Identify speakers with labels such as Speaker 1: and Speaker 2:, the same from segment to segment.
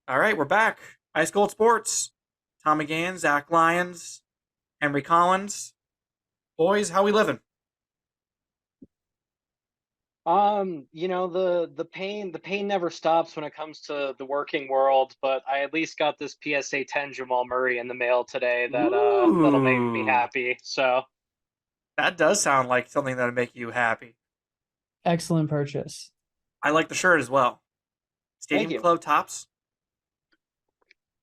Speaker 1: All right, we're back. Ice Cold Sports. Tom McGann, Zach Lyons, Henry Collins. Boys, how we living?
Speaker 2: The pain never stops when it comes to the working world, but I at least got this PSA 10 Jamal Murray in the mail today that'll make me
Speaker 1: Ooh,
Speaker 2: happy. So,
Speaker 1: that does sound like something that'd make you happy.
Speaker 3: Excellent purchase.
Speaker 1: I like the shirt as well.
Speaker 2: thank
Speaker 1: Stadium
Speaker 2: you.
Speaker 1: Club tops.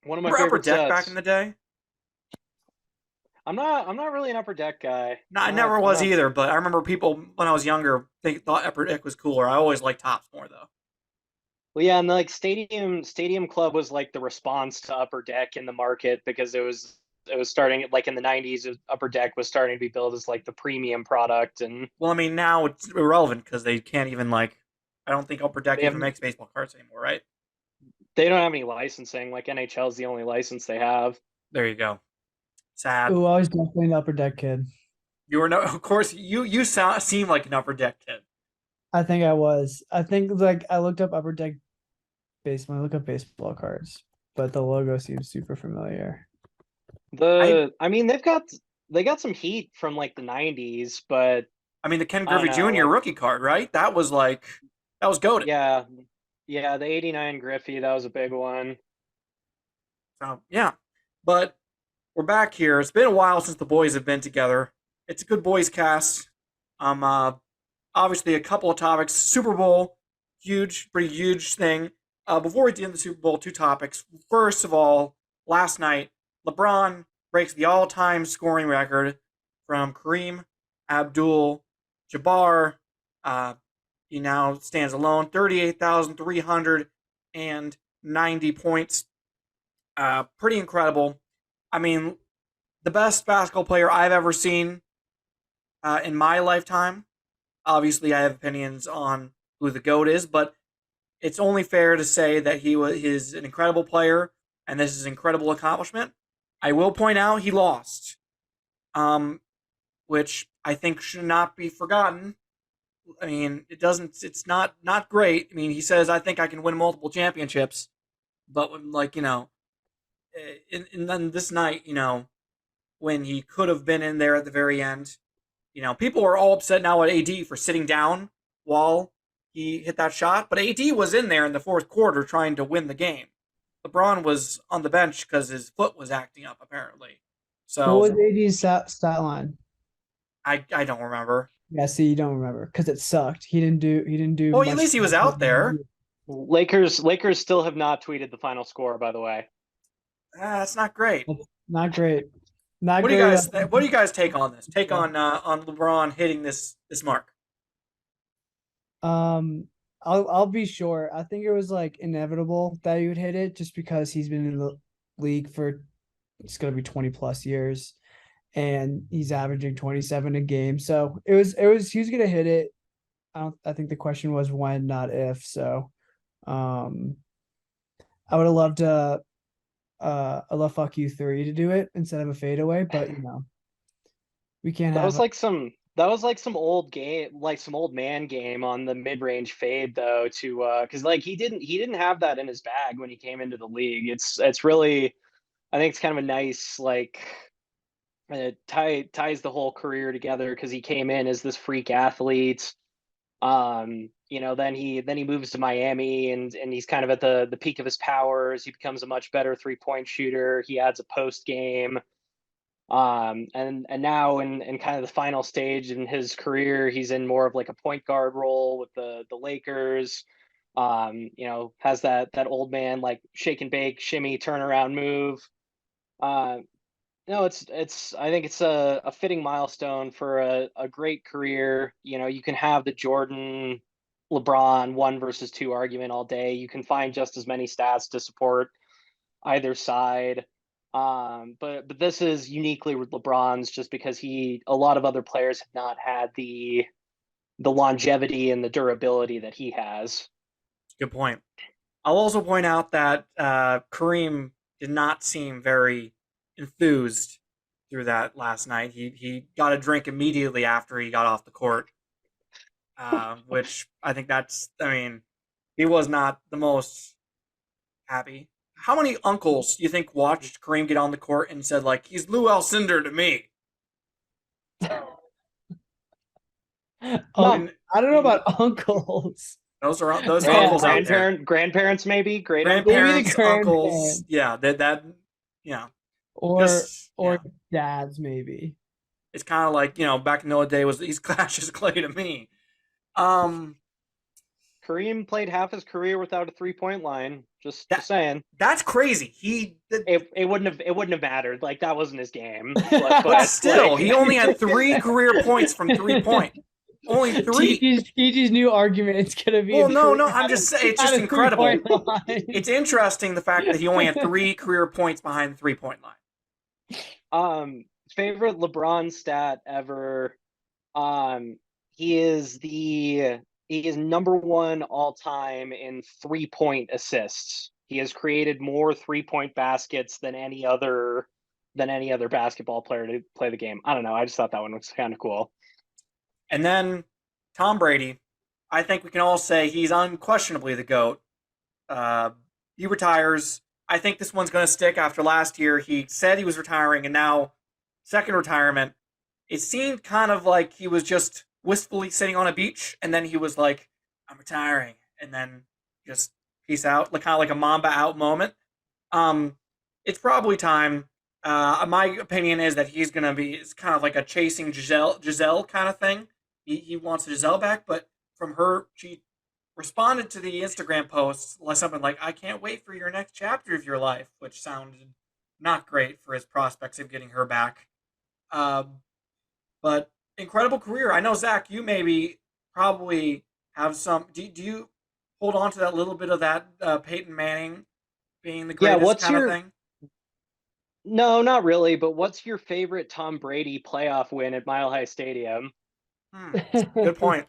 Speaker 2: One of my
Speaker 1: Remember Upper
Speaker 2: favorite
Speaker 1: Deck back in
Speaker 2: sets.
Speaker 1: the day?
Speaker 2: I'm not really an upper deck guy.
Speaker 1: No, I
Speaker 2: Not
Speaker 1: never
Speaker 2: I'm
Speaker 1: was
Speaker 2: not
Speaker 1: either, but I remember people when I was younger they thought Upper Deck was cooler. I always liked tops more though.
Speaker 2: Well, yeah, and like Stadium Club was like the response to Upper Deck in the market because it was starting like in the 90s. Upper Deck was starting to be built as like the premium product, and
Speaker 1: Well, I mean now it's irrelevant because they can't even like. I don't think Upper Deck
Speaker 2: they have
Speaker 1: even makes baseball cards anymore, right?
Speaker 2: they don't have any licensing. Like NHL is the only license they have.
Speaker 1: There you go. Sad.
Speaker 3: Ooh, I was definitely an upper deck kid.
Speaker 1: You were no, of course you seem like an Upper Deck kid.
Speaker 3: I think I was. I think like I looked up upper deck baseball. I look up baseball cards, but the logo seems super familiar.
Speaker 1: I
Speaker 2: I mean, they got some heat from like the 90s, but
Speaker 1: I mean the Ken
Speaker 2: I don't
Speaker 1: Griffey
Speaker 2: know,
Speaker 1: Jr.
Speaker 2: like
Speaker 1: rookie card, right? That was like that was goaded.
Speaker 2: yeah, yeah, the 89 Griffey, that was a big one.
Speaker 1: So yeah, but we're back here. It's been a while since the boys have been together. It's a good boys cast. Obviously a couple of topics. Super Bowl, huge, pretty huge thing. Before we get into the Super Bowl, two topics. First of all, last night, LeBron breaks the all-time scoring record from Kareem Abdul-Jabbar. Uh, he now stands alone, 38,390 points. Pretty incredible. I mean, the best basketball player I've ever seen in my lifetime. Obviously, I have opinions on who the GOAT is, but it's only fair to say that he's an incredible player, and this is an incredible accomplishment. I will point out he lost, um, which I think should not be forgotten. I mean, it doesn't. It's not great. I mean, he says I think I can win multiple championships, but when, like in then this night, when he could have been in there at the very end, people are all upset now at AD for sitting down while he hit that shot, but AD was in there in the fourth quarter trying to win the game. LeBron was on the bench because his foot was acting up, apparently.
Speaker 3: What was
Speaker 1: So
Speaker 3: AD's stat line?
Speaker 1: I don't remember.
Speaker 3: Yeah, see, you don't remember because it sucked. He didn't do
Speaker 1: Well, at
Speaker 3: much.
Speaker 1: least he was out there.
Speaker 2: Lakers still have not tweeted the final score, by the way.
Speaker 1: That's not great.
Speaker 3: Not great. Not
Speaker 1: What do you
Speaker 3: great.
Speaker 1: guys? What do you guys take on this? Take on LeBron hitting this mark?
Speaker 3: Um, I'll be sure. I think it was like inevitable that he would hit it just because he's been in the league for it's gonna be 20 plus years and he's averaging 27 a game. So it was he was gonna hit it. I think the question was when, not if. So um I would have loved a love fuck you three to do it instead of a fadeaway, but we can't
Speaker 2: That
Speaker 3: have
Speaker 2: was like some old game, like some old man game on the mid-range fade though, to because like he didn't have that in his bag when he came into the league. It's really, I think it's kind of a nice like it ties the whole career together because he came in as this freak athlete. Then he moves to Miami and he's kind of at the peak of his powers. He becomes a much better three-point shooter. He adds a post game. And now in kind of the final stage in his career, he's in more of like a point guard role with the Lakers. Has that old man like shake and bake, shimmy, turnaround move. Uh, no, it's I think it's a fitting milestone for a great career. You can have the Jordan LeBron one versus two argument all day. You can find just as many stats to support either side. But this is uniquely with LeBron's just because a lot of other players have not had the longevity and the durability that he has.
Speaker 1: Good point. I'll also point out that Kareem did not seem very enthused through that last night. He got a drink immediately after he got off the court, which I think that's. I mean, he was not the most happy. How many uncles do you think watched Kareem get on the court and said, like, he's Lou Alcindor to me?
Speaker 2: Not
Speaker 1: And
Speaker 3: I don't know about uncles.
Speaker 1: those
Speaker 3: Yeah,
Speaker 1: uncles out there.
Speaker 2: grandparents, maybe great uncles.
Speaker 3: Maybe the
Speaker 1: Grandparents, uncles,
Speaker 3: grandparents
Speaker 1: yeah, that yeah.
Speaker 3: or
Speaker 1: Just
Speaker 3: or
Speaker 1: yeah.
Speaker 3: dads, maybe.
Speaker 1: It's kind of like, back in the old day was he's Cassius Clay to me. Um
Speaker 2: Kareem played half his career without a 3-point line. Just
Speaker 1: that
Speaker 2: saying.
Speaker 1: that's crazy.
Speaker 2: It wouldn't have mattered. Like that wasn't his game.
Speaker 1: But
Speaker 2: But
Speaker 1: still,
Speaker 2: like
Speaker 1: he only had 3 career points from 3 point. Only 3.
Speaker 3: TG's new argument is gonna be
Speaker 1: Well,
Speaker 3: if
Speaker 1: no,
Speaker 3: Kareem
Speaker 1: no, I'm just saying it's
Speaker 3: had
Speaker 1: just
Speaker 3: a 3-point
Speaker 1: incredible.
Speaker 3: line.
Speaker 1: It's interesting the fact that he only had 3 career points behind the 3-point line.
Speaker 2: favorite LeBron stat ever. Um, he is number one all time in 3-point assists. He has created more 3-point baskets than any other basketball player to play the game. I don't know. I just thought that one was kind of cool.
Speaker 1: And then Tom Brady, I think we can all say he's unquestionably the GOAT. He retires. I think this one's going to stick after last year. He said he was retiring, and now, second retirement. It seemed kind of like he was just wistfully sitting on a beach, and then he was like, I'm retiring, and then just peace out, like kind of like a Mamba out moment. It's probably time. My opinion is that he's going to be, it's kind of like a chasing Giselle kind of thing. He wants Giselle back, but from her, she responded to the Instagram post like something like, I can't wait for your next chapter of your life, which sounded not great for his prospects of getting her back. But incredible career. I know, Zach, you maybe probably have some. Do you hold on to that little bit of that Peyton Manning being the
Speaker 2: Yeah,
Speaker 1: greatest kind of thing?
Speaker 2: No, not really, but what's your favorite Tom Brady playoff win at Mile High Stadium?
Speaker 1: Good point.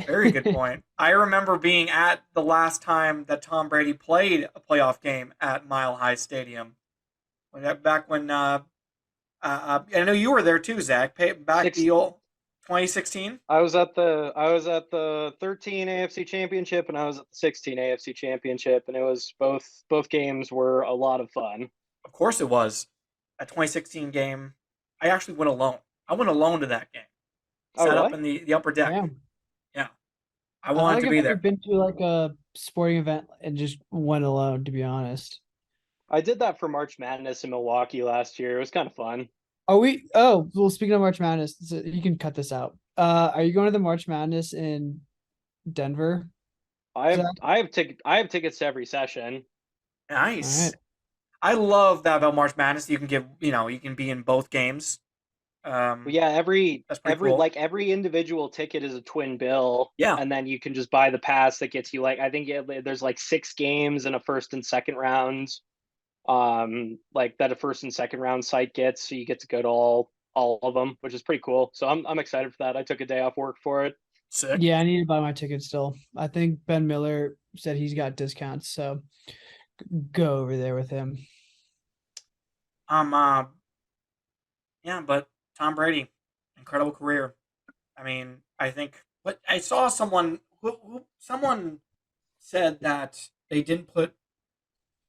Speaker 1: Very good point. I remember being at the last time that Tom Brady played a playoff game at Mile High Stadium. Back when I know you were there too, Zach. Back the old 2016.
Speaker 2: I was at the 13 AFC Championship and I was at the 16 AFC Championship, and it was both games were a lot of fun.
Speaker 1: Of course, it was. That 2016 game, I actually went alone. I went alone to that game.
Speaker 2: Oh,
Speaker 1: Sat
Speaker 2: really?
Speaker 1: up in the upper deck.
Speaker 3: Damn.
Speaker 1: Yeah, I
Speaker 3: I
Speaker 1: wanted
Speaker 3: like
Speaker 1: to
Speaker 3: I've
Speaker 1: be
Speaker 3: never
Speaker 1: there.
Speaker 3: been to like a sporting event and just went alone, to be honest.
Speaker 2: I did that for March Madness in Milwaukee last year. It was kind of fun.
Speaker 3: Well, speaking of March Madness, you can cut this out. Are you going to the March Madness in Denver?
Speaker 2: I have
Speaker 3: Zach?
Speaker 2: I have tickets to every session.
Speaker 1: Nice.
Speaker 3: All right.
Speaker 1: I love that about March Madness. You can you can be in both games.
Speaker 2: But yeah,
Speaker 1: That's pretty cool.
Speaker 2: every individual ticket is a twin bill.
Speaker 1: Yeah.
Speaker 2: And then you can just buy the pass that gets you I think there's like 6 games in a first and second rounds. Like that a first and second round site gets, so you get to go to all of them, which is pretty cool. So I'm excited for that. I took a day off work for it.
Speaker 1: Sick.
Speaker 3: Yeah, I need to buy my ticket still. I think Ben Miller said he's got discounts, so go over there with him.
Speaker 1: Yeah, but Tom Brady, incredible career. I mean, I think what I saw someone said that they didn't put.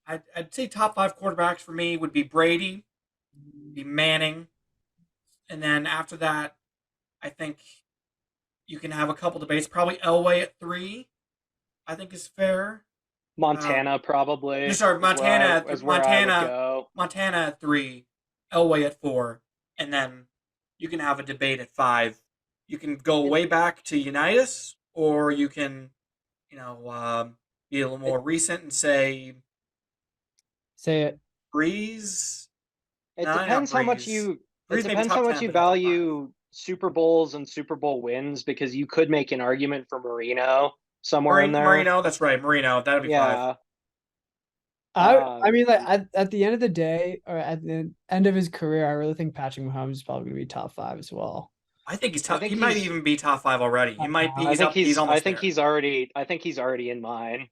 Speaker 1: I'd say top 5 quarterbacks for me would be Brady, be Manning, and then after that, I think you can have a couple debates. Probably Elway at 3. I think is fair.
Speaker 2: Montana probably.
Speaker 1: Sorry, Montana.
Speaker 2: Is where I would go.
Speaker 1: Montana at 3, Elway at 4, and then you can have a debate at 5. You can go way back to Unitas, or you can, be a little more recent and say
Speaker 3: it.
Speaker 1: Breeze.
Speaker 2: It
Speaker 1: No, not
Speaker 2: depends how much
Speaker 1: Breeze.
Speaker 2: you.
Speaker 1: Breeze
Speaker 2: It
Speaker 1: may be
Speaker 2: depends
Speaker 1: top
Speaker 2: how much
Speaker 1: 10,
Speaker 2: you
Speaker 1: but not top 5.
Speaker 2: value Super Bowls and Super Bowl wins, because you could make an argument for Marino somewhere in there.
Speaker 1: Marino, that's right. Marino, that'd be 5.
Speaker 2: Yeah.
Speaker 3: I mean, like at the end of the day, or at the end of his career, I really think Patrick Mahomes is probably gonna be top 5 as well.
Speaker 1: I think he's top.
Speaker 2: I think
Speaker 1: He might
Speaker 2: he's-
Speaker 1: even be top 5 already. He might be.
Speaker 2: I think
Speaker 1: He's almost
Speaker 2: I think
Speaker 1: there.
Speaker 2: he's already in mine.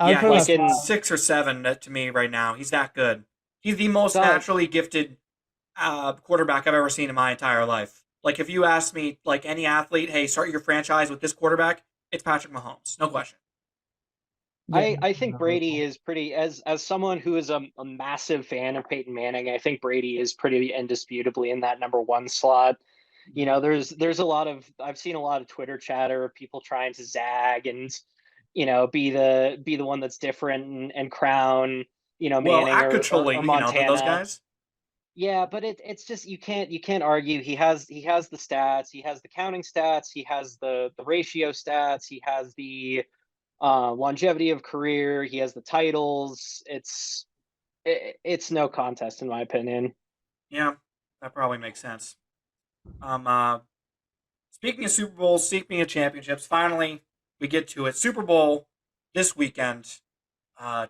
Speaker 3: I would
Speaker 1: Yeah,
Speaker 3: put him
Speaker 1: he's
Speaker 3: at
Speaker 2: in-
Speaker 1: 6 or 7 to me right now. He's that good. He's the most
Speaker 2: So-
Speaker 1: naturally gifted quarterback I've ever seen in my entire life. Like, if you ask me, like, any athlete, hey, start your franchise with this quarterback, it's Patrick Mahomes. No question.
Speaker 3: Yeah,
Speaker 2: I think Brady
Speaker 3: memorable.
Speaker 2: is pretty as someone who is a massive fan of Peyton Manning. I think Brady is pretty indisputably in that number one slot. You know, there's a lot of I've seen a lot of Twitter chatter of people trying to zag and be the one that's different and crown
Speaker 1: Well,
Speaker 2: Manning or
Speaker 1: actually, those
Speaker 2: Montana.
Speaker 1: guys.
Speaker 2: Yeah, but it's just you can't argue. He has the stats. He has the counting stats. He has the ratio stats. He has the longevity of career. He has the titles. It's no contest in my opinion.
Speaker 1: Yeah, that probably makes sense. Um, uh, Speaking of Super Bowls, speaking of championships, finally we get to it. Super Bowl this weekend.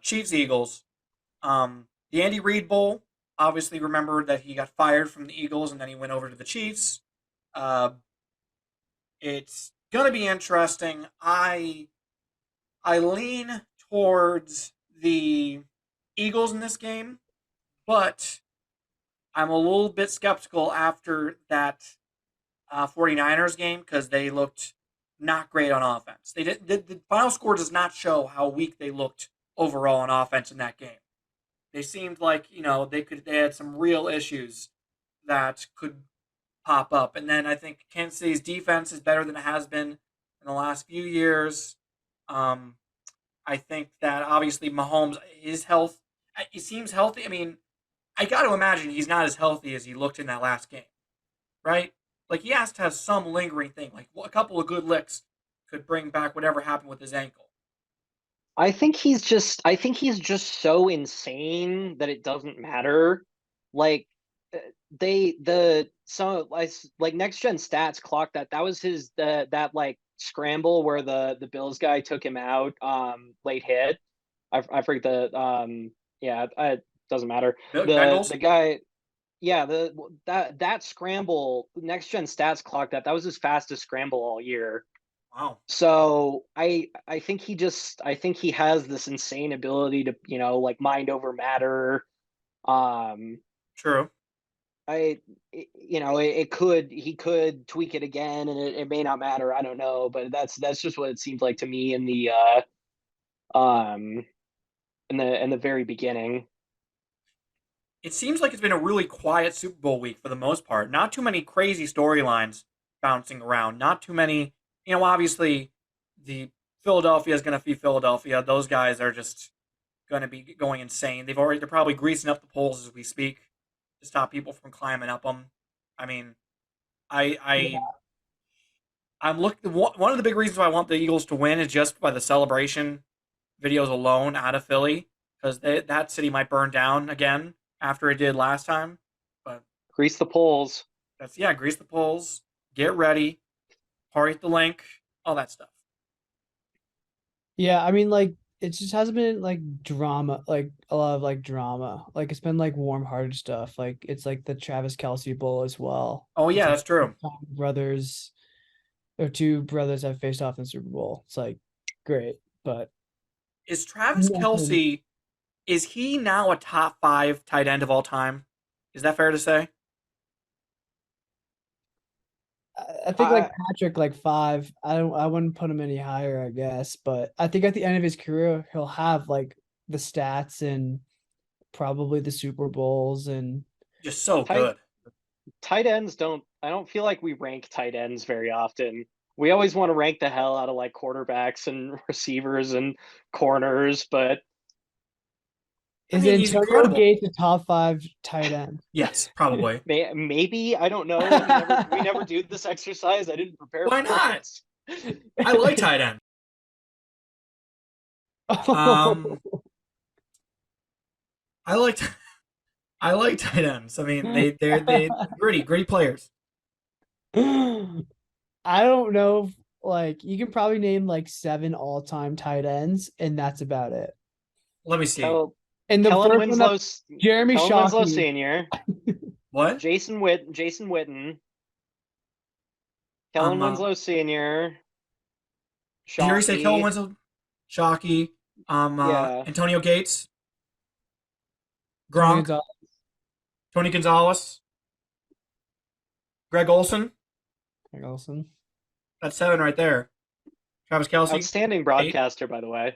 Speaker 1: Chiefs Eagles. The Andy Reid Bowl. Obviously, remember that he got fired from the Eagles and then he went over to the Chiefs. Uh, it's gonna be interesting. I lean towards the Eagles in this game, but I'm a little bit skeptical after that 49ers game because they looked not great on offense. They did the final score does not show how weak they looked overall on offense in that game. They seemed like they had some real issues that could pop up, and then I think Kansas City's defense is better than it has been in the last few years. Um, I think that obviously Mahomes, his health, he seems healthy. I mean, I got to imagine he's not as healthy as he looked in that last game, right? Like he has to have some lingering thing, like a couple of good licks could bring back whatever happened with his ankle.
Speaker 2: I think he's just so insane that it doesn't matter. Like like next gen stats clocked that was his that like scramble where the Bills guy took him out late hit. I forget the yeah, it doesn't matter. The
Speaker 1: Bengals,
Speaker 2: guy yeah, that scramble next gen stats clocked that was his fastest scramble all year.
Speaker 1: wow,
Speaker 2: So I think I think he has this insane ability to, like mind over matter. Um
Speaker 1: true.
Speaker 2: it could he could tweak it again and it may not matter. I don't know, but that's just what it seemed like to me in the um in the very beginning.
Speaker 1: It seems like it's been a really quiet Super Bowl week for the most part. Not too many crazy storylines bouncing around. Not too many. Obviously, the Philadelphia is going to be Philadelphia. Those guys are just going to be going insane. They're probably greasing up the poles as we speak to stop people from climbing up them. I mean, I I
Speaker 3: Yeah.
Speaker 1: I'm looking. One of the big reasons why I want the Eagles to win is just by the celebration videos alone out of Philly because that city might burn down again after it did last time. But
Speaker 2: Grease the poles.
Speaker 1: that's yeah, grease the poles, get ready, party at the link, all that stuff.
Speaker 3: Yeah, I mean, like, it just hasn't been like drama, like a lot of like drama. Like, it's been like warm-hearted stuff. Like, it's like the Travis Kelsey Bowl as well.
Speaker 1: Oh
Speaker 3: It's
Speaker 1: yeah,
Speaker 3: like
Speaker 1: that's true.
Speaker 3: brothers or two brothers have faced off in the Super Bowl. It's like great, but
Speaker 1: Is Travis
Speaker 3: nothing.
Speaker 1: Kelsey? Is he now a top 5 tight end of all time? Is that fair to say?
Speaker 3: I think like
Speaker 2: I
Speaker 3: Patrick, like five. I wouldn't put him any higher, I guess. But I think at the end of his career, he'll have like the stats and probably the Super Bowls and
Speaker 1: Just so
Speaker 2: tight
Speaker 1: good.
Speaker 2: tight ends don't I don't feel like we rank tight ends very often. We always want to rank the hell out of like quarterbacks and receivers and corners, but
Speaker 1: I
Speaker 3: is
Speaker 1: mean, he's
Speaker 3: Antonio
Speaker 1: incredible.
Speaker 3: Gates a top five tight end?
Speaker 1: Yes, probably.
Speaker 2: maybe I don't know. We never do this exercise. I didn't prepare
Speaker 1: Why
Speaker 2: for
Speaker 1: not?
Speaker 2: it.
Speaker 1: I like tight end. Um, I like I like tight ends. I mean, they gritty players.
Speaker 3: I don't know. Like you can probably name like seven all-time tight ends, and that's about it.
Speaker 1: Let me see.
Speaker 2: Kel,
Speaker 3: And the
Speaker 2: Kellen
Speaker 3: first one
Speaker 2: Winslow,
Speaker 3: up, Jeremy
Speaker 2: Kellen Winslow
Speaker 3: Shockey.
Speaker 2: Sr.,
Speaker 1: What?
Speaker 2: Jason Witten, Kellen
Speaker 1: Um,
Speaker 2: Winslow Sr.,
Speaker 1: did you already say Kellen
Speaker 2: Shockey.
Speaker 1: Winslow, Shockey,
Speaker 2: Yeah,
Speaker 1: Antonio Gates,
Speaker 3: Tony
Speaker 1: Gronk,
Speaker 3: Gonzalez.
Speaker 1: Tony Gonzalez, Greg Olson?
Speaker 3: Olsen.
Speaker 1: That's 7 right there. Travis Kelsey,
Speaker 2: outstanding
Speaker 1: 8.
Speaker 2: broadcaster, by the way.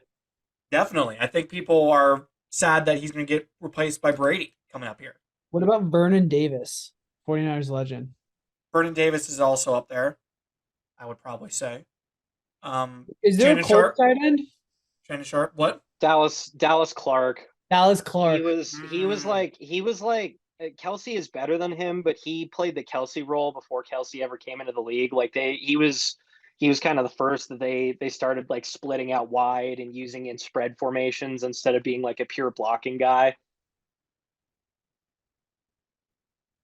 Speaker 1: Definitely. I think people are sad that he's going to get replaced by Brady coming up here.
Speaker 3: What about Vernon Davis, 49ers legend?
Speaker 1: Vernon Davis is also up there, I would probably say.
Speaker 3: Is there a
Speaker 1: Shannon
Speaker 3: Colts
Speaker 1: Sharp.
Speaker 3: tight end?
Speaker 1: Shannon Sharp. What?
Speaker 2: Dallas Clark.
Speaker 3: Dallas
Speaker 2: He
Speaker 3: Clark.
Speaker 2: was he was like he was like Kelsey is better than him, but he played the Kelsey role before Kelsey ever came into the league. Like he was kind of the first that they started like splitting out wide and using in spread formations instead of being like a pure blocking guy.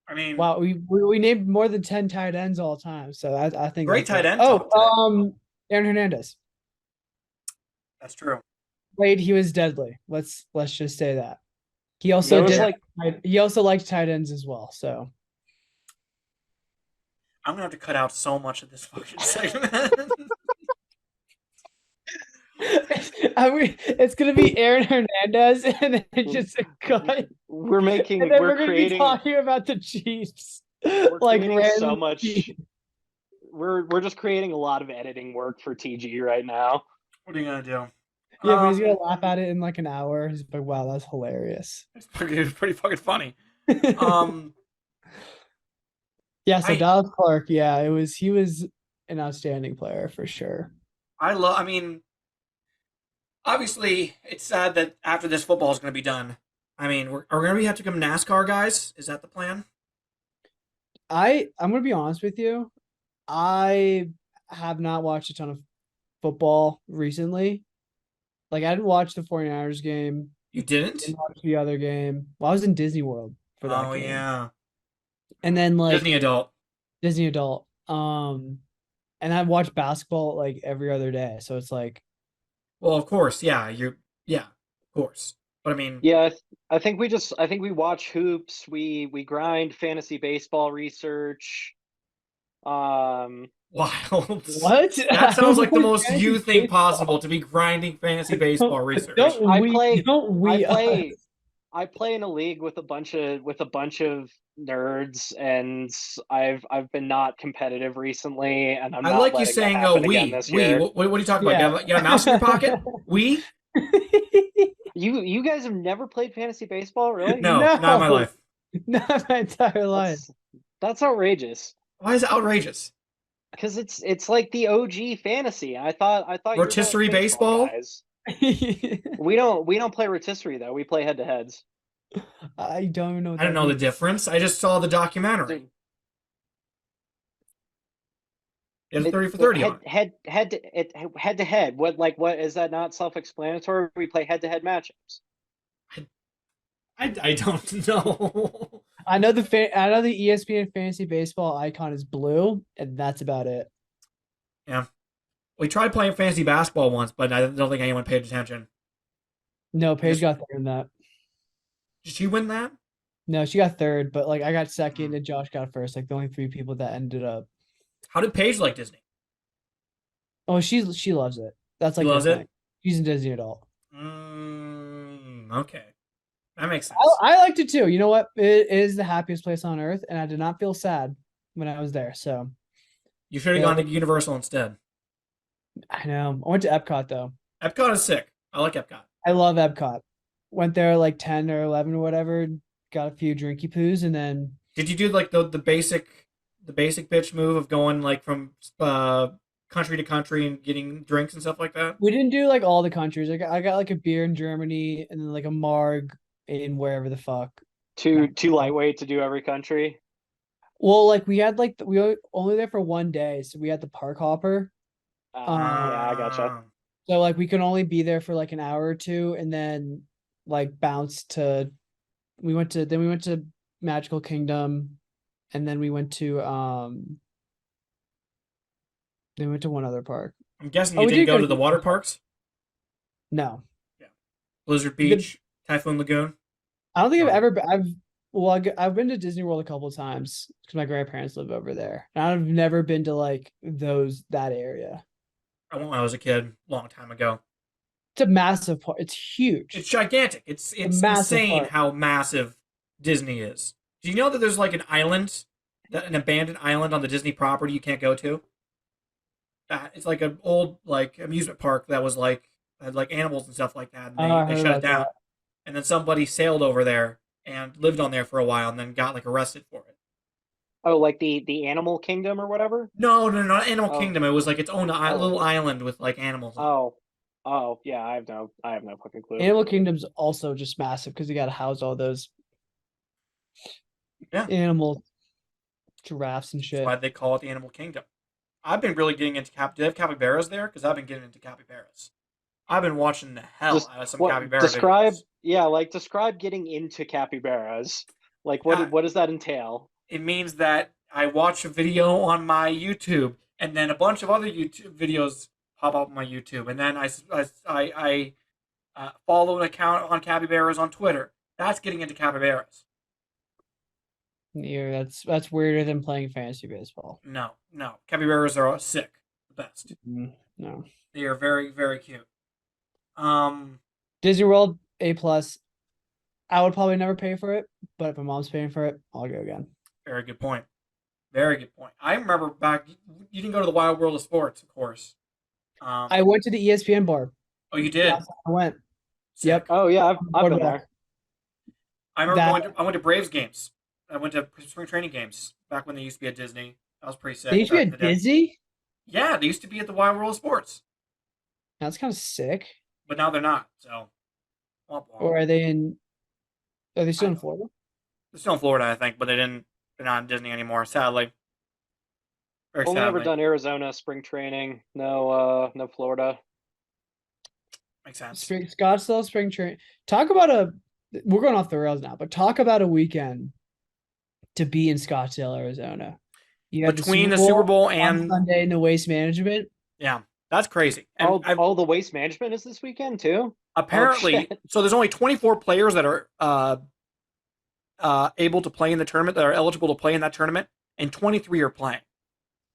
Speaker 1: I mean,
Speaker 3: Wow, we named more than 10 tight ends all time. So I think
Speaker 1: great
Speaker 3: that's
Speaker 1: tight end
Speaker 3: Oh,
Speaker 1: talk today.
Speaker 3: Aaron Hernandez.
Speaker 1: That's true.
Speaker 3: Played, he was deadly. Let's just say that. He also
Speaker 2: There was
Speaker 3: did
Speaker 2: like
Speaker 3: he also liked tight ends as well. So
Speaker 1: I'm gonna have to cut out so much of this fucking segment.
Speaker 3: I mean, it's gonna be Aaron Hernandez and then just a cut.
Speaker 2: we're making
Speaker 3: And then
Speaker 2: we're
Speaker 3: we're gonna be
Speaker 2: creating
Speaker 3: talking about the Chiefs.
Speaker 2: we're
Speaker 3: Like
Speaker 2: creating so
Speaker 3: random
Speaker 2: much
Speaker 3: Chiefs.
Speaker 2: we're just creating a lot of editing work for TG right now.
Speaker 1: What are you gonna do?
Speaker 3: Yeah, but he's gonna laugh at it in like an hour. He's like, wow, that's hilarious.
Speaker 1: It's pretty fucking funny.
Speaker 3: Yeah, so
Speaker 1: I
Speaker 3: Dallas Clark, yeah, he was an outstanding player for sure.
Speaker 1: I mean, obviously, it's sad that after this football is gonna be done. I mean, are we gonna have to become NASCAR guys? Is that the plan?
Speaker 3: I'm gonna be honest with you. I have not watched a ton of football recently. Like I didn't watch the 49ers game,
Speaker 1: You didn't?
Speaker 3: didn't watch the other game. Well, I was in Disney World for that
Speaker 1: Oh
Speaker 3: game.
Speaker 1: yeah,
Speaker 3: And then like
Speaker 1: Disney adult.
Speaker 3: Disney adult. And I watch basketball like every other day. So it's like
Speaker 1: Well, of course, yeah. Yeah, of course. But I mean,
Speaker 2: Yeah, I think we watch hoops, we grind fantasy baseball research.
Speaker 1: wild.
Speaker 3: what?
Speaker 1: That sounds like the most
Speaker 3: Fantasy
Speaker 1: you thing
Speaker 3: baseball.
Speaker 1: possible to be grinding fantasy baseball research.
Speaker 3: Don't
Speaker 2: I
Speaker 3: we
Speaker 2: play
Speaker 3: don't we
Speaker 2: I play in a league with a bunch of nerds, and I've been not competitive recently, and I'm
Speaker 1: I
Speaker 2: not
Speaker 1: like you
Speaker 2: letting that
Speaker 1: saying,
Speaker 2: happen again
Speaker 1: we.
Speaker 2: this
Speaker 1: We.
Speaker 2: year.
Speaker 1: What are you talking
Speaker 3: Yeah.
Speaker 1: about? You got a mouse in your pocket? We?
Speaker 2: You guys have never played fantasy baseball, really?
Speaker 1: No, not in my
Speaker 3: No.
Speaker 1: life.
Speaker 3: Not my entire life.
Speaker 2: That's outrageous.
Speaker 1: Why is it outrageous?
Speaker 2: Because it's like the OG fantasy. I thought you were both
Speaker 1: Rotisserie baseball?
Speaker 2: guys. We don't play rotisserie though. We play head to heads.
Speaker 3: I don't even know what
Speaker 1: I don't
Speaker 3: that
Speaker 1: know the
Speaker 3: means.
Speaker 1: difference. I just saw the documentary. It was 30 for 30 on.
Speaker 2: Head to head. What is that not self-explanatory? We play head to head matchups.
Speaker 1: I don't know.
Speaker 3: I know the ESPN fantasy baseball icon is blue, and that's about it.
Speaker 1: Yeah. We tried playing fantasy basketball once, but I don't think anyone paid attention.
Speaker 3: No, Paige got third in that.
Speaker 1: Did she win that?
Speaker 3: No, she got third, but like I got second and Josh got first. Like the only three people that ended up.
Speaker 1: How did Paige like Disney?
Speaker 3: Oh, she loves it. That's like
Speaker 1: She loves
Speaker 3: her
Speaker 1: it?
Speaker 3: thing. She's a Disney adult.
Speaker 1: Okay. That makes sense.
Speaker 3: I liked it too. You know what? It is the happiest place on earth, and I did not feel sad when I was there. So
Speaker 1: You should have gone to Universal instead.
Speaker 3: I know. I went to Epcot though.
Speaker 1: Epcot is sick. I like Epcot.
Speaker 3: I love Epcot. Went there like 10 or 11 or whatever. Got a few drinky poos, and then
Speaker 1: Did you do like the basic bitch move of going like from country to country and getting drinks and stuff like that?
Speaker 3: we didn't do like all the countries. I got like a beer in Germany and then like a marg in wherever the fuck.
Speaker 2: Too lightweight to do every country.
Speaker 3: Well, like we had like we were only there for one day, so we had the park hopper.
Speaker 2: Yeah, I gotcha.
Speaker 3: So like we could only be there for like an hour or two, and then like bounce to. We went to Magical Kingdom, and then we went to one other park.
Speaker 1: I'm guessing
Speaker 3: Oh,
Speaker 1: you
Speaker 3: we
Speaker 1: didn't
Speaker 3: did
Speaker 1: go
Speaker 3: go
Speaker 1: to the
Speaker 3: to-
Speaker 1: water parks?
Speaker 3: No,
Speaker 1: Blizzard
Speaker 3: We did-
Speaker 1: Beach, Typhoon Lagoon.
Speaker 3: I don't think I've
Speaker 1: Oh.
Speaker 3: ever I've been to Disney World a couple of times because my grandparents live over there. And I've never been to like that area.
Speaker 1: I went when I was a kid, long time ago.
Speaker 3: It's a massive park. It's huge.
Speaker 1: It's gigantic. It's
Speaker 3: massive
Speaker 1: insane
Speaker 3: park.
Speaker 1: how massive Disney is. Do you know that there's like an abandoned island on the Disney property you can't go to? It's like an old like amusement park that was like had like animals and stuff like that, and
Speaker 3: I
Speaker 1: they
Speaker 3: heard
Speaker 1: shut it
Speaker 3: about
Speaker 1: down.
Speaker 3: that.
Speaker 1: And then somebody sailed over there and lived on there for a while, and then got like arrested for it.
Speaker 2: Oh, like the Animal Kingdom or whatever?
Speaker 1: No, no, not Animal
Speaker 2: Oh,
Speaker 1: Kingdom. It was like its own
Speaker 2: oh,
Speaker 1: little island with like animals on it.
Speaker 2: oh, oh, yeah, I have no fucking clue.
Speaker 3: Animal Kingdom's also just massive because you got to house all those
Speaker 1: Yeah,
Speaker 3: animals, giraffes and
Speaker 1: that's why
Speaker 3: shit.
Speaker 1: they call it the Animal Kingdom. I've been really getting into Do they have capybaras there? Because I've been getting into capybaras. I've been watching the hell
Speaker 2: Just
Speaker 1: out of some
Speaker 2: what
Speaker 1: capybara
Speaker 2: describe
Speaker 1: videos.
Speaker 2: yeah, like describe getting into capybaras. Like
Speaker 1: Uh,
Speaker 2: what does that entail?
Speaker 1: it means that I watch a video on my YouTube, and then a bunch of other YouTube videos pop up on my YouTube, and then I follow an account on capybaras on Twitter. That's getting into capybaras.
Speaker 3: Yeah, that's weirder than playing fantasy baseball.
Speaker 1: No, no, capybaras are sick. The best.
Speaker 3: No.
Speaker 1: They are very, very cute. Um,
Speaker 3: Disney World A+. I would probably never pay for it, but if my mom's paying for it, I'll go again.
Speaker 1: Very good point. Very good point. I remember back. You didn't go to the Wild World of Sports, of course.
Speaker 3: I went to the ESPN bar.
Speaker 1: Oh, you did.
Speaker 3: Last time I went.
Speaker 1: Sick.
Speaker 3: Yep.
Speaker 2: Oh yeah, I've been
Speaker 3: Boardwalk.
Speaker 2: there.
Speaker 1: I remember
Speaker 3: That
Speaker 1: I went to Braves games. I went to spring training games back when they used to be at Disney. That was pretty
Speaker 3: they
Speaker 1: sick
Speaker 3: used to be
Speaker 1: back in the
Speaker 3: at
Speaker 1: day.
Speaker 3: Disney.
Speaker 1: Yeah, they used to be at the Wild World of Sports,
Speaker 3: That's kind of sick.
Speaker 1: but now they're not. So, womp womp.
Speaker 3: Or are they in? Are they still in Florida?
Speaker 1: They're still in Florida, I think, but they didn't. They're not in Disney anymore. Sadly, very
Speaker 2: Only ever
Speaker 1: sadly.
Speaker 2: done Arizona spring training. No Florida.
Speaker 1: Makes sense.
Speaker 3: Scottsdale spring train. Talk about a. We're going off the rails now, but talk about a weekend to be in Scottsdale, Arizona. You have
Speaker 1: Between the Super Bowl
Speaker 3: on
Speaker 1: and
Speaker 3: Sunday in the waste management.
Speaker 1: yeah, that's crazy. And
Speaker 2: The waste management is this weekend too?
Speaker 1: apparently,
Speaker 2: shit.
Speaker 1: so there's only 24 players that are able to play in the tournament, that are eligible to play in that tournament, and 23 are playing.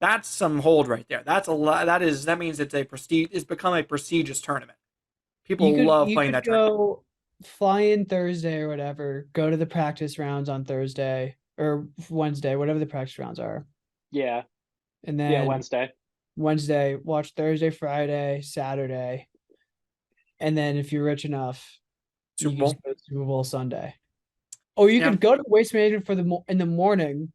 Speaker 1: That's some hold right there. That's a lot. That means it's a prestige. It's become a prestigious tournament. People love
Speaker 3: You
Speaker 1: playing
Speaker 3: could
Speaker 1: that tournament.
Speaker 3: go fly in Thursday or whatever, go to the practice rounds on Thursday or Wednesday, whatever the practice rounds are.
Speaker 2: Yeah,
Speaker 3: And
Speaker 2: yeah,
Speaker 3: then
Speaker 2: Wednesday.
Speaker 3: watch Thursday, Friday, Saturday. And then if you're rich enough,
Speaker 1: Super
Speaker 3: you can
Speaker 1: Bowl.
Speaker 3: just go to Super Bowl Sunday. Or you
Speaker 1: Yeah.
Speaker 3: could go to waste management for in the morning,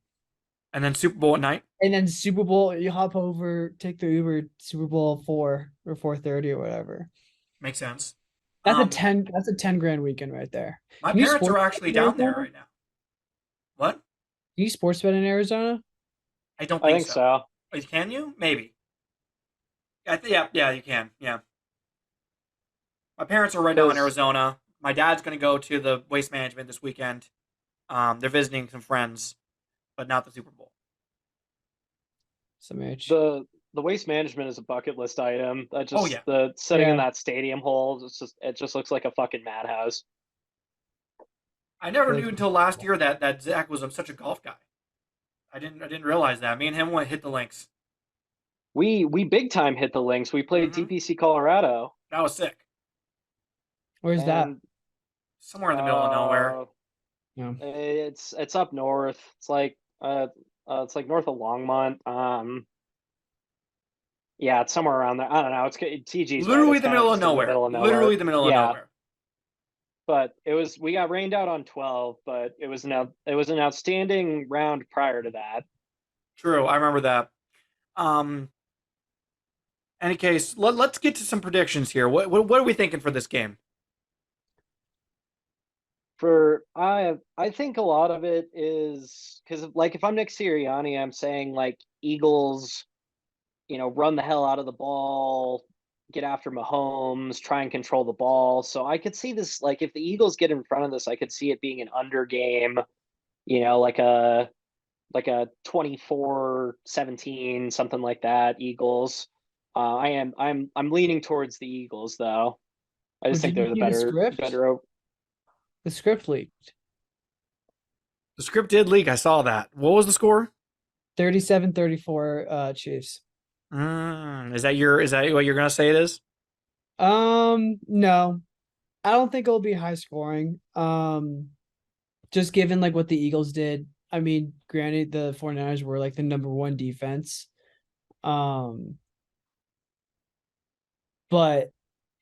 Speaker 1: And then Super Bowl at night.
Speaker 3: and then Super Bowl, you hop over, take the Uber, Super Bowl 4 or 4:30 or whatever.
Speaker 1: Makes sense.
Speaker 3: That's a 10 grand weekend right there.
Speaker 1: My
Speaker 3: Can you
Speaker 1: parents
Speaker 3: sports
Speaker 1: are
Speaker 3: bet
Speaker 1: actually
Speaker 3: in
Speaker 1: down there
Speaker 3: Arizona?
Speaker 1: right now. What?
Speaker 3: Can you sports bet in Arizona?
Speaker 1: I don't
Speaker 2: I
Speaker 1: think
Speaker 2: think
Speaker 1: so.
Speaker 2: so.
Speaker 1: Can you? Maybe. Yeah, you can. Yeah. My parents are right now in
Speaker 2: 'Cause
Speaker 1: Arizona. My dad's going to go to the waste management this weekend. They're visiting some friends, but not the Super Bowl.
Speaker 3: Some H.
Speaker 2: the waste management is a bucket list item. That just
Speaker 1: Oh, yeah.
Speaker 2: the sitting in
Speaker 3: Yeah.
Speaker 2: that stadium hole. It just looks like a fucking madhouse.
Speaker 1: I never
Speaker 3: Really
Speaker 1: knew until last year that Zach was such a golf guy. I didn't realize that. Me and him went hit the links.
Speaker 2: We big time hit the links. We played
Speaker 1: Mhm.
Speaker 2: TPC Colorado,
Speaker 1: That was sick.
Speaker 3: Where's that?
Speaker 2: and
Speaker 1: Somewhere in the middle of nowhere.
Speaker 3: Yeah.
Speaker 2: it's up north. It's like north of Longmont. Yeah, it's somewhere around there. I don't know. It's TG's right.
Speaker 1: Literally
Speaker 2: It's
Speaker 1: the
Speaker 2: kind of
Speaker 1: middle of
Speaker 2: just in the
Speaker 1: nowhere.
Speaker 2: middle of nowhere.
Speaker 1: Literally the middle of
Speaker 2: Yeah.
Speaker 1: nowhere.
Speaker 2: But we got rained out on 12, but it was an outstanding round prior to that.
Speaker 1: True, I remember that. Any case, let's get to some predictions here. What are we thinking for this game?
Speaker 2: I think a lot of it is because, like, if I'm Nick Sirianni, I'm saying like Eagles, run the hell out of the ball, get after Mahomes, try and control the ball. So I could see this, like, if the Eagles get in front of this, I could see it being an under game, like a 24-17, something like that, Eagles. I'm leaning towards the Eagles though. I just
Speaker 3: Did
Speaker 2: think
Speaker 3: you
Speaker 2: they're the
Speaker 3: see the script?
Speaker 2: better.
Speaker 3: The script leaked.
Speaker 1: The script did leak. I saw that. What was the score?
Speaker 3: 37-34 Chiefs.
Speaker 1: Is that what you're gonna say it is?
Speaker 3: No. I don't think it'll be high scoring. Just given like what the Eagles did. I mean, granted the 49ers were like the number 1 defense. But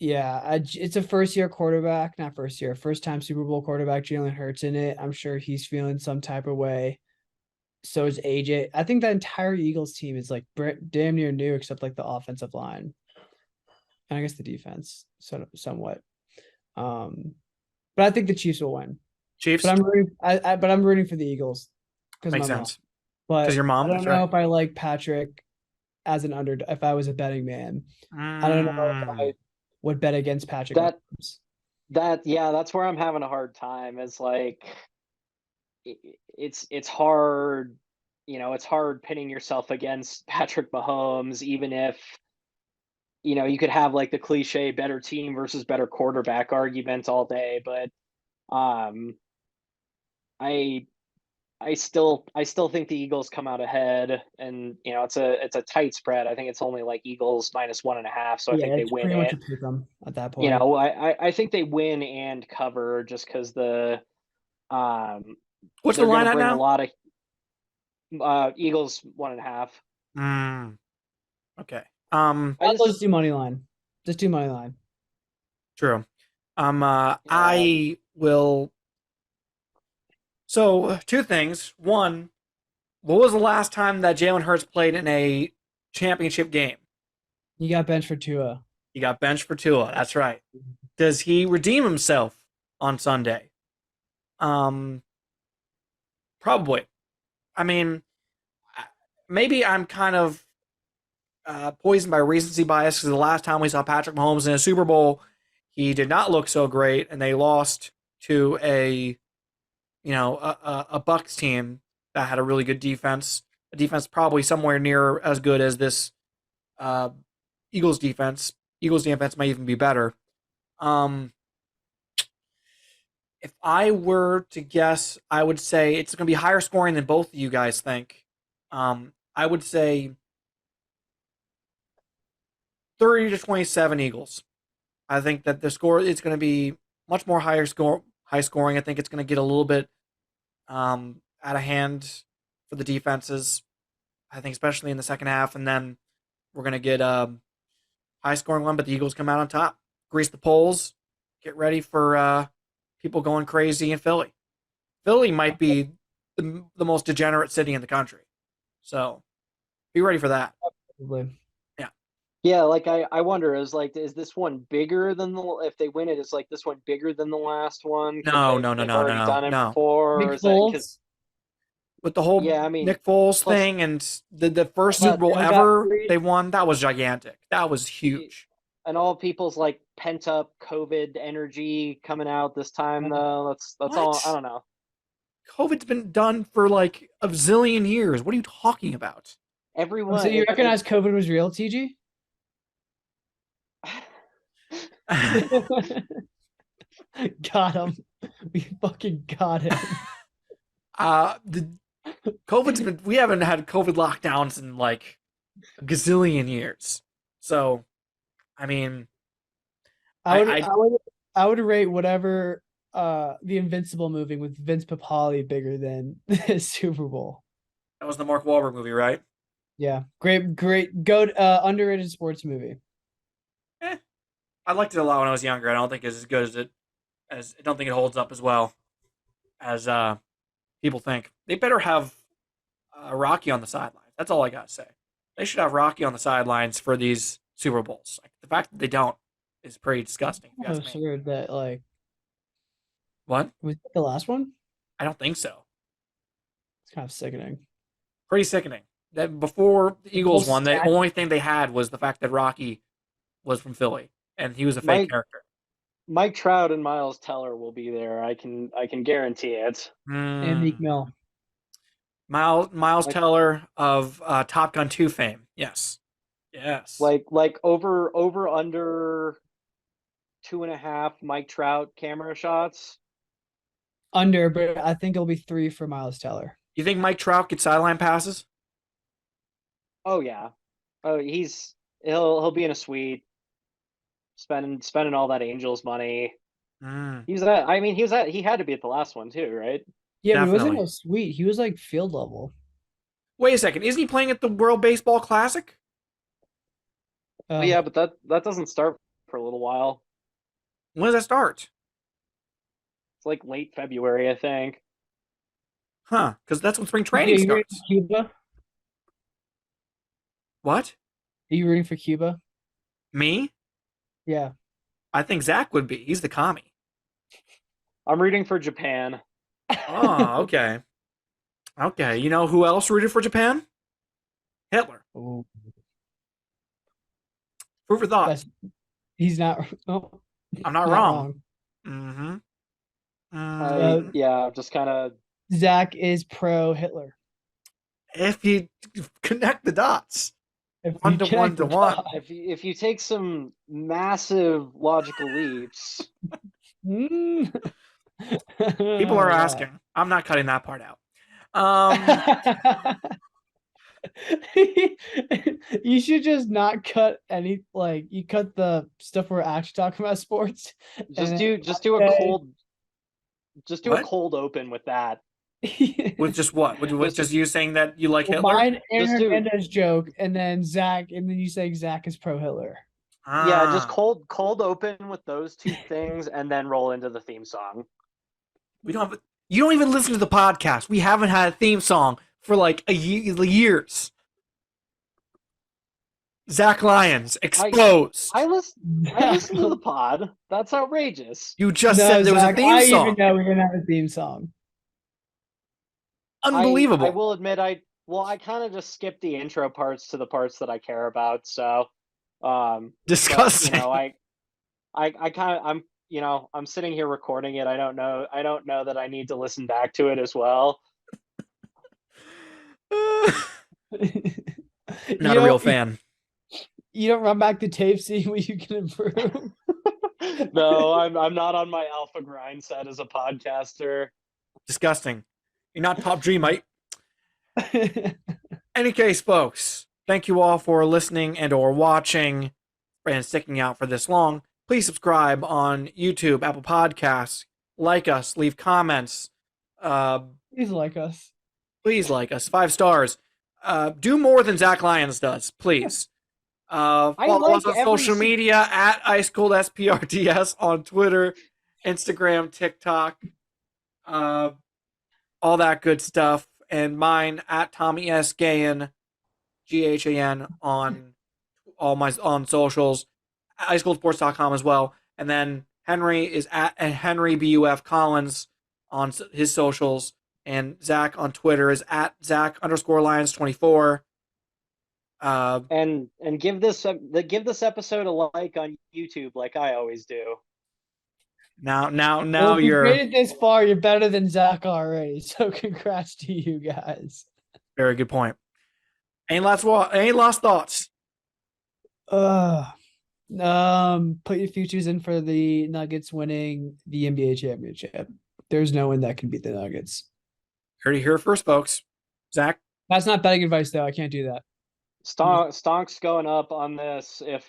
Speaker 3: Yeah, it's a first year quarterback, not first year, first time Super Bowl quarterback, Jalen Hurts in it. I'm sure he's feeling some type of way. So is AJ. I think that entire Eagles team is like damn near new, except like the offensive line and I guess the defense, somewhat. Um, but I think the Chiefs will win. But
Speaker 1: Chiefs
Speaker 3: I'm rooting for the Eagles because
Speaker 1: makes
Speaker 3: my mom.
Speaker 1: sense because
Speaker 3: But
Speaker 1: your
Speaker 3: I
Speaker 1: mom.
Speaker 3: don't
Speaker 1: That's
Speaker 3: know
Speaker 1: right.
Speaker 3: if I like Patrick as an under. If I was a betting man, I don't know if
Speaker 1: Mm.
Speaker 3: I would bet against Patrick
Speaker 2: That
Speaker 3: Mahomes.
Speaker 2: yeah, that's where I'm having a hard time. It's like it's hard, it's hard pitting yourself against Patrick Mahomes, even if you could have like the cliche better team versus better quarterback argument all day, but um, I I still think the Eagles come out ahead, and it's a tight spread. I think it's only like Eagles -1.5, so I
Speaker 3: Yeah,
Speaker 2: think they
Speaker 3: it's
Speaker 2: win
Speaker 3: pretty much
Speaker 2: it.
Speaker 3: a pick 'em at that point.
Speaker 2: I think they win and cover just because um
Speaker 1: What's the
Speaker 2: they're going
Speaker 1: line
Speaker 2: to
Speaker 1: at
Speaker 2: bring a
Speaker 1: now?
Speaker 2: lot of Eagles 1.5.
Speaker 1: Mm. Okay.
Speaker 2: I
Speaker 3: Let's
Speaker 2: just
Speaker 3: do money line. Just do money line.
Speaker 1: True.
Speaker 2: yeah
Speaker 1: I will. So two things. One, what was the last time that Jalen Hurts played in a championship game?
Speaker 3: You got bench for Tua.
Speaker 1: He got benched for Tua. That's right. Does he redeem himself on Sunday? Um, Probably. I mean, maybe I'm kind of poisoned by recency bias because the last time we saw Patrick Mahomes in a Super Bowl, he did not look so great, and they lost to a Bucks team that had a really good defense. A defense probably somewhere near as good as this uh, Eagles defense. Eagles defense might even be better. Um, if I were to guess, I would say it's going to be higher scoring than both of you guys think. I would say 30-27 Eagles. I think that the score is going to be much more high scoring. I think it's going to get a little bit out of hand for the defenses. I think especially in the second half, and then we're going to get a high scoring one. But the Eagles come out on top, grease the poles, get ready for people going crazy in Philly. Philly might be the most degenerate city in the country, so be ready for that.
Speaker 3: Probably.
Speaker 1: Yeah.
Speaker 2: yeah like I wonder, is this one bigger than if they win it, is like this one bigger than the last one because
Speaker 1: No,
Speaker 2: they've
Speaker 1: no, no,
Speaker 2: they've
Speaker 1: no,
Speaker 2: already
Speaker 1: no,
Speaker 2: done it
Speaker 1: no.
Speaker 2: before,
Speaker 3: Nick
Speaker 2: or is that because
Speaker 3: Foles.
Speaker 1: With the whole
Speaker 2: yeah, I mean,
Speaker 1: Nick Foles
Speaker 2: plus
Speaker 1: thing and the
Speaker 3: How
Speaker 1: first Super
Speaker 3: about
Speaker 1: Bowl
Speaker 3: Joe got
Speaker 1: ever
Speaker 3: freed?
Speaker 1: they won, that was gigantic. That was
Speaker 2: y-
Speaker 1: huge.
Speaker 2: and all people's like pent up COVID energy coming out this time though. That's all. I
Speaker 1: What?
Speaker 2: don't know.
Speaker 1: COVID's been done for like a zillion years. What are you talking about?
Speaker 3: Oh, so
Speaker 2: Everyone,
Speaker 3: you
Speaker 2: it
Speaker 3: recognize COVID was real, TG? Got him. We fucking got him.
Speaker 1: The we haven't had COVID lockdowns in like a gazillion years. So, I mean,
Speaker 3: I would
Speaker 1: I
Speaker 3: I would I would rate whatever the Invincible movie with Vince Papali bigger than the Super Bowl.
Speaker 1: that was the Mark Wahlberg movie, right?
Speaker 3: Yeah. Great underrated sports movie.
Speaker 1: Eh, I liked it a lot when I was younger. I don't think it's as good as I don't think it holds up as well as people think. They better have Rocky on the sidelines. That's all I gotta say. They should have Rocky on the sidelines for these Super Bowls. Like, the fact that they don't is pretty disgusting, if you ask
Speaker 3: Oh,
Speaker 1: me.
Speaker 3: sure that like
Speaker 1: What?
Speaker 3: was that the last one?
Speaker 1: I don't think so.
Speaker 3: It's kind of sickening.
Speaker 1: Pretty sickening. That before the
Speaker 3: The whole
Speaker 1: Eagles won, the
Speaker 3: stat
Speaker 1: only thing they had was the fact that Rocky was from Philly and he was a fake
Speaker 2: Mike
Speaker 1: character.
Speaker 2: Mike Trout and Miles Teller will be there. I can guarantee it.
Speaker 3: and Meek
Speaker 1: Mm.
Speaker 3: Mill.
Speaker 1: Miles
Speaker 2: Like
Speaker 1: Teller of Top Gun 2 fame. Yes. Yes.
Speaker 2: over under 2.5 Mike Trout camera shots.
Speaker 3: Under, but I think it'll be 3 for Miles Teller.
Speaker 1: You think Mike Trout gets sideline passes?
Speaker 2: Oh yeah. Oh, he'll be in a suite, spending all that Angels money.
Speaker 1: Mm.
Speaker 2: He had to be at the last one too, right?
Speaker 3: Yeah, but he wasn't
Speaker 1: Definitely.
Speaker 3: a sweet. He was like field level.
Speaker 1: Wait a second. Isn't he playing at the World Baseball Classic?
Speaker 2: Well,
Speaker 3: Oh,
Speaker 2: yeah, but that doesn't start for a little while.
Speaker 1: When does that start?
Speaker 2: It's like late February, I think.
Speaker 1: Huh? Because that's when spring
Speaker 3: Yeah,
Speaker 1: training
Speaker 3: you rooting
Speaker 1: starts.
Speaker 3: for Cuba?
Speaker 1: What?
Speaker 3: Are you rooting for Cuba?
Speaker 1: Me?
Speaker 3: Yeah.
Speaker 1: I think Zach would be. He's the commie.
Speaker 2: I'm rooting for Japan.
Speaker 1: Oh, okay. Okay. You know who else rooted for Japan? Hitler.
Speaker 3: Ooh,
Speaker 1: Food for thought.
Speaker 3: that's he's not. Oh,
Speaker 1: I'm not
Speaker 3: not
Speaker 1: wrong.
Speaker 3: wrong.
Speaker 1: Mm-hmm.
Speaker 2: Yeah, just kind of.
Speaker 3: Zach is pro Hitler.
Speaker 1: If you connect the dots,
Speaker 3: If
Speaker 1: one
Speaker 3: you
Speaker 1: to one
Speaker 3: connect
Speaker 1: to
Speaker 3: the
Speaker 1: one.
Speaker 3: dots.
Speaker 2: If you take some massive logical leaps,
Speaker 3: Mm.
Speaker 1: People are
Speaker 3: Wow.
Speaker 1: asking. I'm not cutting that part out. Um,
Speaker 3: You should just not cut any you cut the stuff we're actually talking about sports.
Speaker 2: just
Speaker 3: and
Speaker 2: do just do a
Speaker 3: then
Speaker 2: cold just do a
Speaker 1: what?
Speaker 2: cold open with that.
Speaker 1: With just what? With just you saying that you like
Speaker 3: Well,
Speaker 1: Hitler?
Speaker 3: mine
Speaker 2: Just
Speaker 3: Aaron
Speaker 2: do
Speaker 3: Hernandez joke, and then Zach, and then you say Zach is pro Hitler.
Speaker 2: yeah, just
Speaker 1: Ah,
Speaker 2: cold open with those two things and then roll into the theme song.
Speaker 1: we don't have. You don't even listen to the podcast. We haven't had a theme song for like years. Zach Lyons exposed.
Speaker 2: I listen to the pod. That's outrageous.
Speaker 1: You just
Speaker 3: No,
Speaker 1: said there was a
Speaker 3: Zach,
Speaker 1: theme
Speaker 3: I
Speaker 1: song.
Speaker 3: even know we didn't have a theme song.
Speaker 1: Unbelievable.
Speaker 2: I will admit I kind of just skipped the intro parts to the parts that I care about. So,
Speaker 1: Disgusting.
Speaker 2: But, I kind of I'm sitting here recording it. I don't know that I need to listen back to it as well.
Speaker 1: Not a real fan.
Speaker 3: You don't run back the tape, see what you can improve.
Speaker 2: No, I'm not on my alpha grind set as a podcaster.
Speaker 1: Disgusting. You're not top G, mate. Any case, folks, thank you all for listening and or watching and sticking out for this long. Please subscribe on YouTube, Apple Podcasts, like us, leave comments.
Speaker 3: Please like us.
Speaker 1: Please like us. 5 stars. Do more than Zach Lyons does, please. Follow us on social media at IceColdSPRTS on Twitter, Instagram, TikTok, all that good stuff. And mine at Tommy S. Gahan, GHAN on on socials, icecoldsports.com as well. And then Henry is at Henry BUF Collins on his socials. And Zach on Twitter is at Zach_Lions24.
Speaker 2: And give this episode a like on YouTube, like I always do.
Speaker 1: Now
Speaker 3: Well, if you
Speaker 1: you're
Speaker 3: made it this far, you're better than Zach already. So congrats to you guys.
Speaker 1: very good point. Any last thoughts?
Speaker 3: Put your futures in for the Nuggets winning the NBA championship. There's no one that can beat the Nuggets.
Speaker 1: Heard it here first, folks. Zach?
Speaker 3: That's not betting advice, though. I can't do that.
Speaker 2: Stonk's going up on this if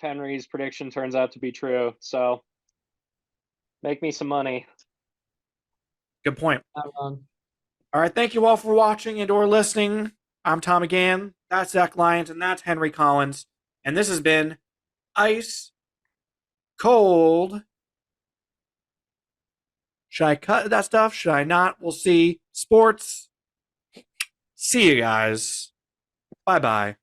Speaker 2: Henry's prediction turns out to be true. So make me some money.
Speaker 1: Good point.
Speaker 3: Not wrong.
Speaker 1: All right, thank you all for watching and or listening. I'm Tom again. That's Zach Lyons, and that's Henry Collins. And this has been Ice Cold. Should I cut that stuff? Should I not? We'll see. Sports. See you guys. Bye-bye.